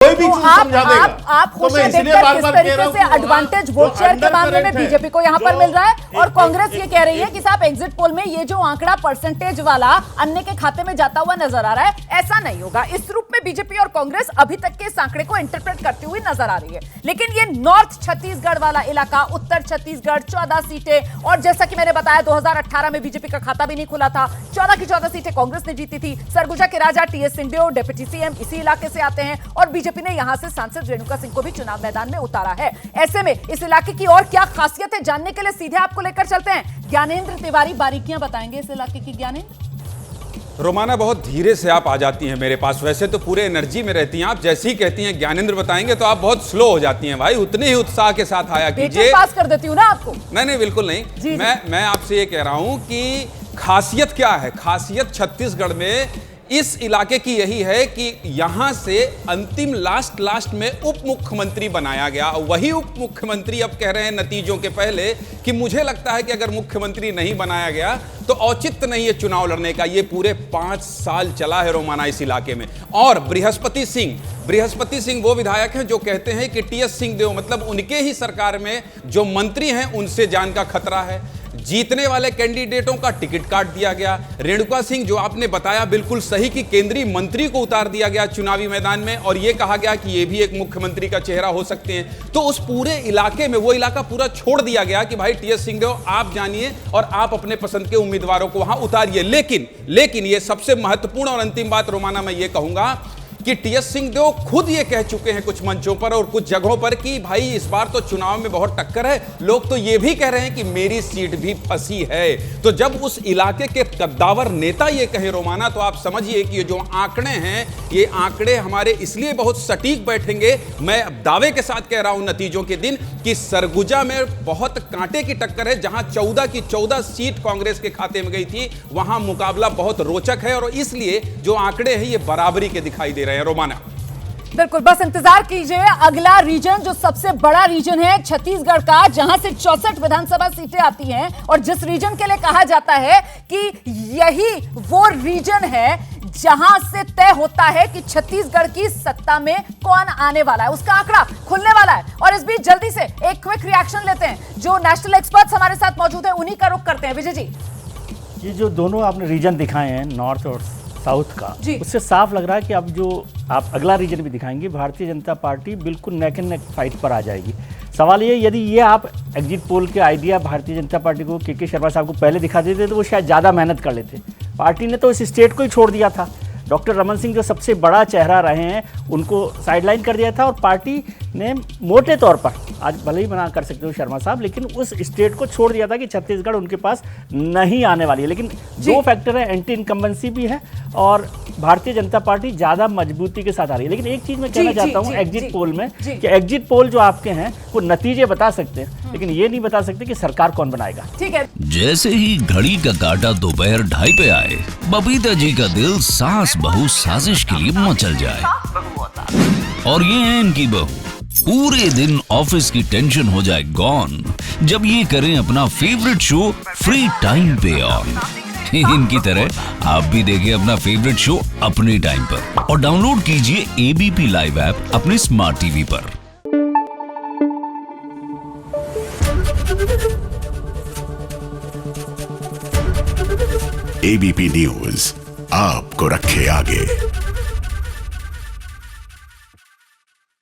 कोई भी चीज समझा देगा। आप खुश हैं देखकर किस तरीके से एडवांटेज वोट शेयर के मामले में बीजेपी को यहां पर मिल रहा है और कांग्रेस ये कह रही है कि साहब एग्जिट पोल में ये जो आंकड़ा परसेंटेज वाला अन्य के खाते में जाता हुआ नजर आ रहा है, ऐसा नहीं होगा। इस रूप में बीजेपी और कांग्रेस अभी तक के इस आंकड़े को इंटरप्रेट करती हुई नजर आ रही है। लेकिन ये नॉर्थ छत्तीसगढ़ वाला इलाका, उत्तर छत्तीसगढ़ 14 सीटें, और जैसा कि मैंने बताया 2018 में बीजेपी का खाता भी नहीं खुला था, 14 की 14 सीटें कांग्रेस ने जीती थी। सरगुजा के राजा टीएस सिंहदेव डिप्टी सीएम इसी इलाके से आते हैं और बीजेपी ने यहां से सांसद रेणुका सिंह को भी चुनाव मैदान में उतारा है। ऐसे में इस इलाके की और क्या खासियत है, जानने के लिए सीधे आपको लेकर चलते हैं। ज्ञानेंद्र तिवारी बारीकियां बताएंगे इस इलाके की। ज्ञानेंद्र। रोमाना, बहुत धीरे से आप आ जाती हैं मेरे पास, वैसे तो पूरे एनर्जी में रहती हैं आप। जैसे ही कहती हैं ज्ञानेंद्र बताएंगे तो आप बहुत स्लो हो जाती हैं भाई। उतने ही उत्साह के साथ आया कीजिए। पास कर देती हूं ना आपको। नहीं बिल्कुल नहीं। मैं आपसे ये कह रहा हूं कि खासियत क्या है। खासियत छत्तीसगढ़ में इस इलाके की यही है कि यहां से अंतिम लास्ट में उप मुख्यमंत्री बनाया गया। वही उप मुख्यमंत्री अब कह रहे हैं नतीजों के पहले कि मुझे लगता है कि अगर मुख्यमंत्री नहीं बनाया गया तो औचित्य नहीं है चुनाव लड़ने का। ये पूरे 5 साल चला है रोमाना इस इलाके में। और बृहस्पति सिंह वो विधायक हैं जो कहते हैं कि टीएस सिंहदेव मतलब उनके ही सरकार में जो मंत्री हैं उनसे जान का खतरा है। जीतने वाले कैंडिडेटों का टिकट काट दिया गया। रेणुका सिंह, जो आपने बताया बिल्कुल सही कि केंद्रीय मंत्री को उतार दिया गया चुनावी मैदान में और यह कहा गया कि यह भी एक मुख्यमंत्री का चेहरा हो सकते हैं। तो उस पूरे इलाके में वो इलाका पूरा छोड़ दिया गया कि भाई टीएस सिंहदेव आप जानिए और आप अपने पसंद के उम्मीदवारों को वहां उतारिए। लेकिन ये सबसे महत्वपूर्ण और अंतिम बात रोमाना मैं ये कहूंगा कि टीएस सिंहदेव खुद ये कह चुके हैं कुछ मंचों पर और कुछ जगहों पर कि भाई इस बार तो चुनाव में बहुत टक्कर है। लोग तो ये भी कह रहे हैं कि मेरी सीट भी फंसी है। तो जब उस इलाके के कद्दावर नेता ये कहे रोमाना, तो आप समझिए कि ये जो आंकड़े हैं, ये आंकड़े हमारे इसलिए बहुत सटीक बैठेंगे। मैं दावे के साथ कह रहा हूं नतीजों के दिन कि सरगुजा में बहुत कांटे की टक्कर है। जहां 14 की 14 सीट कांग्रेस के खाते में गई थी, वहां मुकाबला बहुत रोचक है और इसलिए जो आंकड़े हैं ये बराबरी के दिखाई दे रहे हैं रोमाना। बिल्कुल, बस इंतजार कीजिए। अगला रीजन जो सबसे बड़ा रीजन है छत्तीसगढ़ का, जहां से 64 विधानसभा सीटें आती हैं और जिस रीजन के लिए कहा जाता है कि यही वो रीजन है जहां से तय होता है कि छत्तीसगढ़ की सत्ता में कौन आने वाला है, उसका आंकड़ा खुलने वाला है। और इस बीच जल्दी से एक क्विक रिएक्शन लेते हैं। जो नेशनल एक्सपर्ट्स हमारे साथ मौजूद हैं उन्हीं का रुख करते हैं। विजय जी, ये जो दोनों आपने रीजन दिखाए हैं नॉर्थ और साउथ का, उससे साफ लग रहा है कि अब जो आप अगला रीजन भी दिखाएंगे, भारतीय जनता पार्टी बिल्कुल नेक एंड नेक फाइट पर आ जाएगी। सवाल ये, यदि ये आप एग्जिट पोल के आइडिया भारतीय जनता पार्टी को के शर्मा साहब को पहले दिखा देते तो वो शायद ज़्यादा मेहनत कर लेते। पार्टी ने तो इस स्टेट को ही छोड़ दिया था। डॉक्टर रमन सिंह जो सबसे बड़ा चेहरा रहे हैं उनको साइडलाइन कर दिया था और पार्टी ने मोटे तौर पर, आज भले ही मना कर सकते हो शर्मा साहब, लेकिन उस स्टेट को छोड़ दिया था कि छत्तीसगढ़ उनके पास नहीं आने वाली है। लेकिन दो फैक्टर है, एंटी इनकम्बेंसी भी है और भारतीय जनता पार्टी ज़्यादा मजबूती के साथ आ रही है। लेकिन एक चीज़ मैं कहना चाहता हूँ एग्जिट पोल में कि एग्जिट पोल जो आपके हैं वो नतीजे बता सकते हैं, लेकिन ये नहीं बता सकते कि सरकार कौन बनाएगा। ठीक है। जैसे ही घड़ी का काटा दोपहर 2:30 पे आए, बबीता जी का दिल सास बहू साजिश के लिए मचल जाए। और ये है इनकी बहू, पूरे दिन ऑफिस की टेंशन हो जाए गॉन जब ये करें अपना फेवरेट शो फ्री टाइम पे ऑन। इनकी तरह आप भी देखिए अपना फेवरेट शो अपने टाइम पर और डाउनलोड कीजिए एबीपी लाइव ऐप अपने स्मार्ट टीवी पर। एबीपी न्यूज आपको रखे आगे।